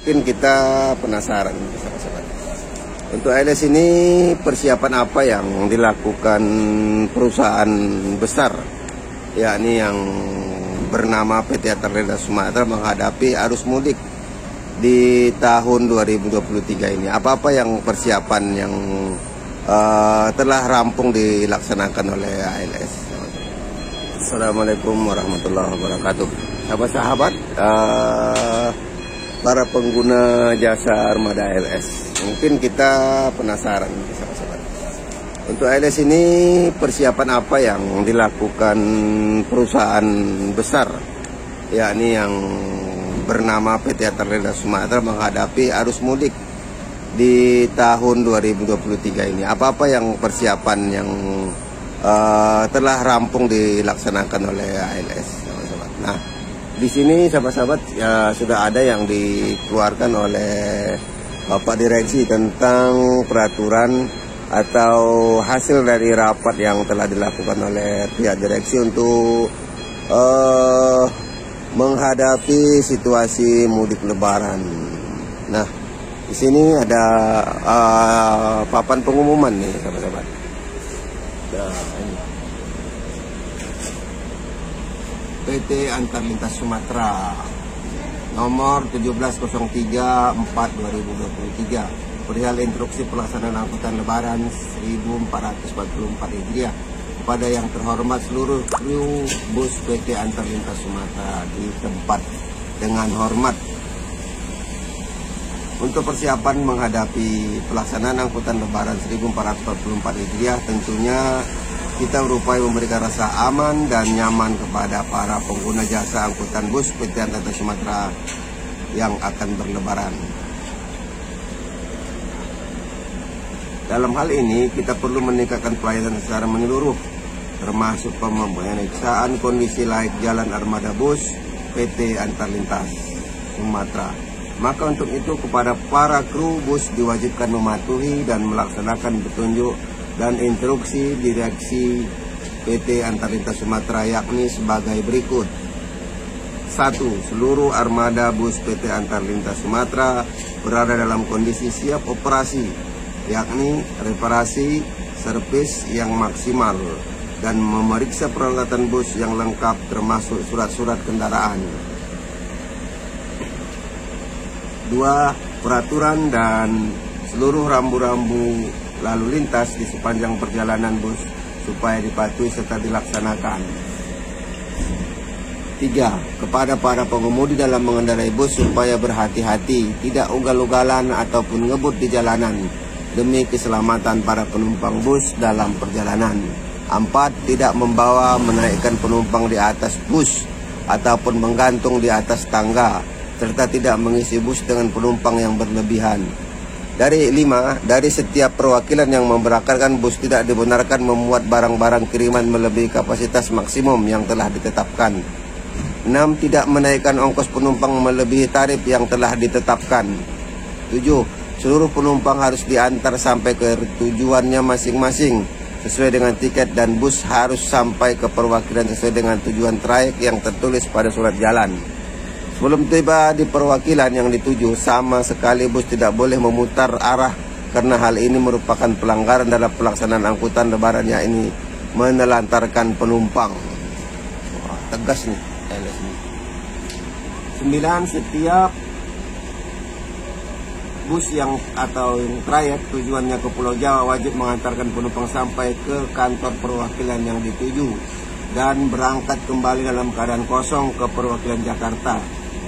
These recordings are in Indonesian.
Mungkin kita penasaran, sahabat-sahabat. Untuk ALS ini persiapan apa yang dilakukan perusahaan besar, yakni yang bernama PT Antar Lintas Sumatera menghadapi arus mudik di tahun 2023 ini? Apa-apa yang persiapan yang telah rampung dilaksanakan oleh ALS? Assalamualaikum warahmatullahi wabarakatuh. Sahabat-sahabat, para pengguna jasa armada ALS, mungkin kita penasaran, sahabat-sahabat. Untuk ALS ini persiapan apa yang dilakukan perusahaan besar, yakni yang bernama PT Antar Lintas Sumatera menghadapi arus mudik di tahun 2023 ini? Apa-apa yang persiapan yang telah rampung dilaksanakan oleh ALS, sahabat-sahabat. Nah, di sini sahabat-sahabat ya, sudah ada yang dikeluarkan oleh Bapak Direksi tentang peraturan atau hasil dari rapat yang telah dilakukan oleh pihak direksi untuk menghadapi situasi mudik Lebaran. Nah, di sini ada papan pengumuman nih, sahabat-sahabat. Nah, ini. PT Antar Lintas Sumatera nomor 1703/4/2023 perihal instruksi pelaksanaan angkutan Lebaran 1444 Hijriah kepada yang terhormat seluruh kru bus PT Antar Lintas Sumatera di tempat dengan hormat. Untuk persiapan menghadapi pelaksanaan angkutan Lebaran 1444 Hijriah, tentunya kita berupaya memberikan rasa aman dan nyaman kepada para pengguna jasa angkutan bus PT Antar Lintas Sumatera yang akan berlebaran. Dalam hal ini, kita perlu meningkatkan pelayanan secara menyeluruh, termasuk pemeriksaan kondisi layak jalan armada bus PT Antar Lintas Sumatera. Maka untuk itu kepada para kru bus diwajibkan mematuhi dan melaksanakan petunjuk dan instruksi direksi PT Antar Lintas Sumatera, yakni sebagai berikut. 1. Seluruh armada bus PT Antar Lintas Sumatera berada dalam kondisi siap operasi, yakni reparasi, servis yang maksimal, dan memeriksa peralatan bus yang lengkap termasuk surat-surat kendaraan. 2. Peraturan dan seluruh rambu-rambu lalu lintas di sepanjang perjalanan bus supaya dipatuhi serta dilaksanakan. 3. Kepada para pengemudi dalam mengendarai bus supaya berhati-hati, tidak ugal-ugalan ataupun ngebut di jalanan demi keselamatan para penumpang bus dalam perjalanan. 4. Tidak membawa menaikkan penumpang di atas bus ataupun menggantung di atas tangga, serta tidak mengisi bus dengan penumpang yang berlebihan. 5. Dari setiap perwakilan yang memberangkatkan bus tidak dibenarkan memuat barang-barang kiriman melebihi kapasitas maksimum yang telah ditetapkan. 6. Tidak menaikkan ongkos penumpang melebihi tarif yang telah ditetapkan. 7. Seluruh penumpang harus diantar sampai ke tujuannya masing-masing sesuai dengan tiket, dan bus harus sampai ke perwakilan sesuai dengan tujuan trayek yang tertulis pada surat jalan. Sebelum tiba di perwakilan yang dituju, sama sekali bus tidak boleh memutar arah karena hal ini merupakan pelanggaran dalam pelaksanaan angkutan Lebaran, yakni menelantarkan penumpang. Wah, tegas nih ALS ini. 9. Setiap bus yang trayek tujuannya ke Pulau Jawa wajib mengantarkan penumpang sampai ke kantor perwakilan yang dituju dan berangkat kembali dalam keadaan kosong ke perwakilan Jakarta,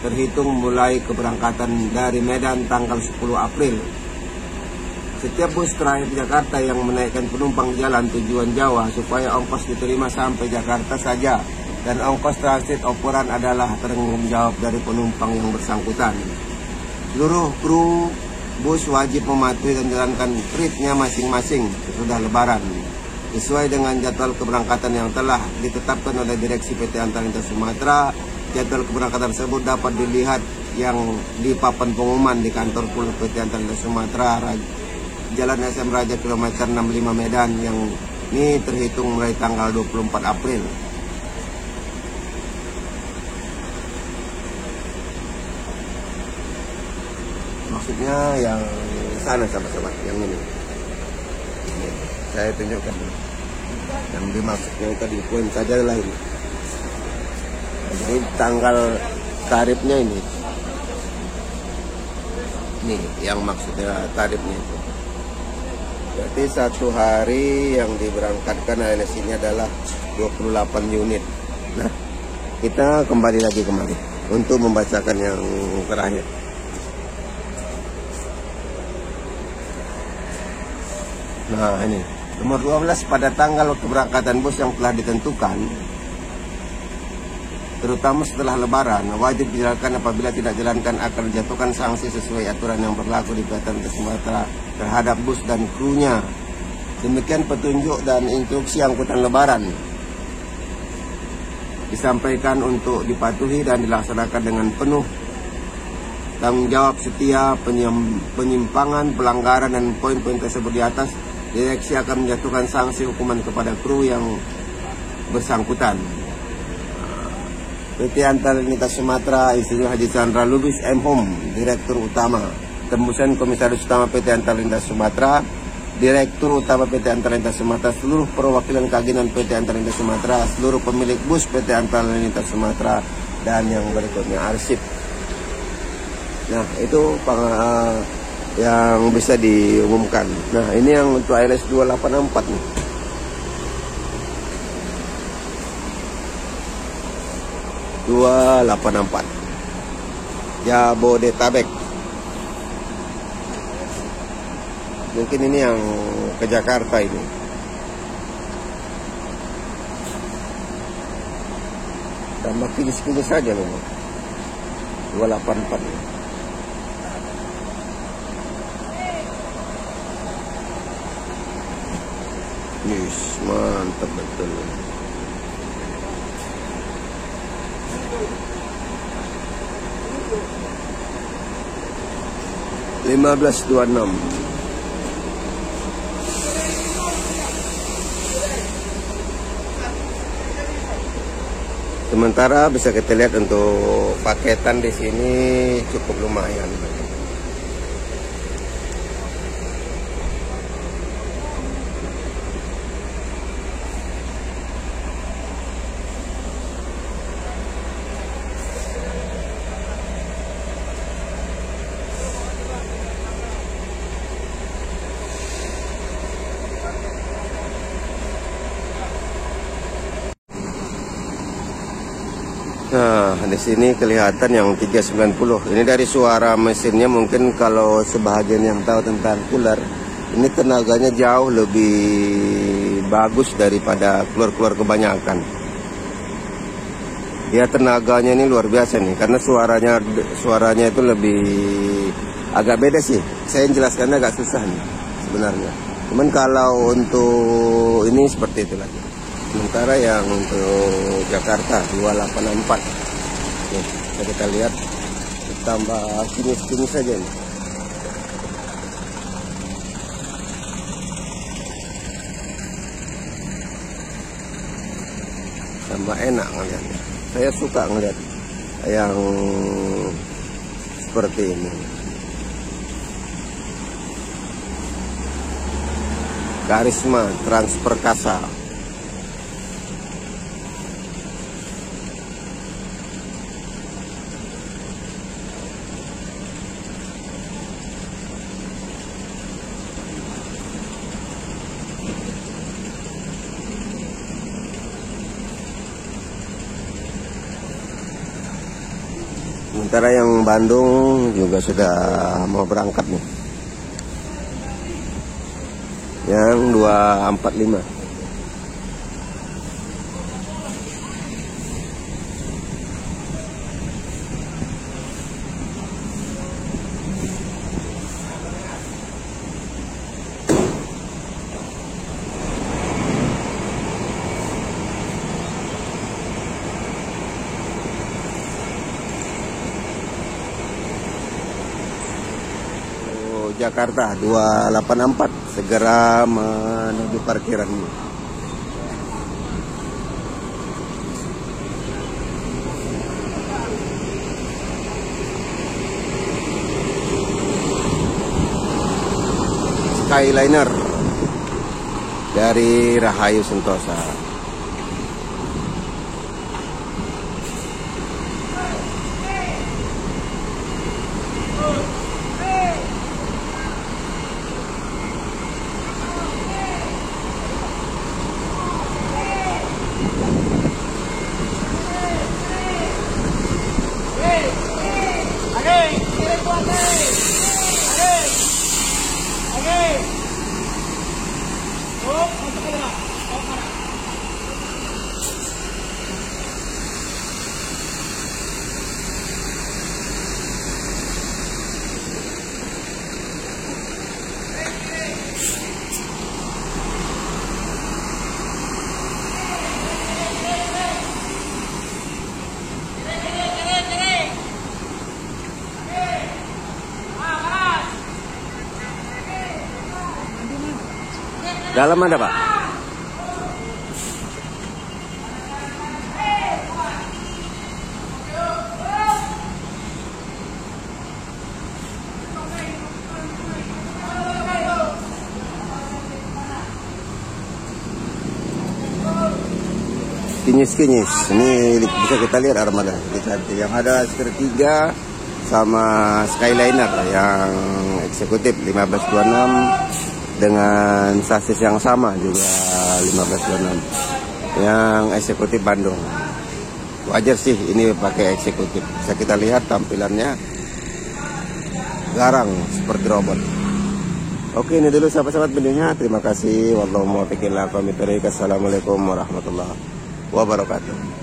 terhitung mulai keberangkatan dari Medan tanggal 10 April. Setiap bus trayek Jakarta yang menaikkan penumpang jalan tujuan Jawa supaya ongkos diterima sampai Jakarta saja, dan ongkos transit operan adalah tanggung jawab dari penumpang yang bersangkutan. Seluruh kru bus wajib mematuhi dan menjalankan tripnya masing-masing sesudah Lebaran, sesuai dengan jadwal keberangkatan yang telah ditetapkan oleh Direksi PT Antar Lintas Sumatera. Jadwal keberangkatan tersebut dapat dilihat yang di papan pengumuman di kantor Pusat PT Antar Lintas Sumatera, Jalan SM Raja kilometer 65 Medan, yang ini terhitung mulai tanggal 24 April. maksudnya yang sana sahabat-sahabat, yang ini. Saya tunjukkan yang dimaksudnya tadi, poin saja lah ini. Jadi tanggal tarifnya ini yang maksudnya tarifnya itu. Berarti satu hari yang diberangkatkan ALS ini adalah 28 unit. Nah, kita kembali lagi kemari untuk membacakan yang terakhir. Nah, ini nomor 12, pada tanggal keberangkatan bus yang telah ditentukan, terutama setelah lebaran, wajib dijalankan. Apabila tidak jalankan akan dijatuhkan sanksi sesuai aturan yang berlaku di PTN Sumatera terhadap bus dan krunya. Demikian petunjuk dan instruksi angkutan lebaran. Disampaikan untuk dipatuhi dan dilaksanakan dengan penuh tanggung jawab. Setiap penyimpangan, pelanggaran dan poin-poin tersebut di atas, direksi akan menjatuhkan sanksi hukuman kepada kru yang bersangkutan. PT Antar Lintas Sumatera, Insinyur Haji Chandra Lubis M. Hom, Direktur Utama. Tembusan Komisaris Utama PT Antar Lintas Sumatera, Direktur Utama PT Antar Lintas Sumatera, seluruh perwakilan keagengan PT Antar Lintas Sumatera, seluruh pemilik bus PT Antar Lintas Sumatera, dan yang berikutnya arsip. Nah, itu yang bisa diumumkan. Nah, ini yang untuk ALS 284 nih. Jabodetabek. Mungkin ini yang ke Jakarta ini. Tambah kinis-kinis saja memang. 284 nih. Yes, mantap betul. (1526). Sementara bisa kita lihat untuk paketan di sini cukup lumayan. Nah, di sini kelihatan yang 390. Ini dari suara mesinnya, mungkin kalau sebahagian yang tahu tentang cooler, ini tenaganya jauh lebih bagus daripada keluar-keluar kebanyakan. Ya, tenaganya ini luar biasa nih, karena suaranya itu lebih agak beda sih. Saya jelaskannya agak susah nih sebenarnya. Cuman kalau untuk ini seperti itu lagi. Sementara yang untuk Jakarta 284. Nih, kita lihat tambah kinis-kinis saja nih. Tambah enak ngeliatnya. Saya suka ngeliat yang seperti ini. Karisma Transperkasa. Sementara yang Bandung juga sudah mau berangkat nih. Yang 245. Jakarta 284 segera menuju parkiran. Skyliner dari Rahayu Sentosa. Dalam ada, Pak? Kinyis-kinyis. Ini bisa kita lihat armada. Yang ada Setir 3 sama Skyliner yang eksekutif 1526 dengan sasis yang sama juga 1526. Yang eksekutif Bandung. Wajar sih ini pakai eksekutif. Bisa kita lihat tampilannya garang seperti robot. Oke, ini dulu sahabat-sahabat videonya. Terima kasih. Wassalamualaikum warahmatullahi wabarakatuh.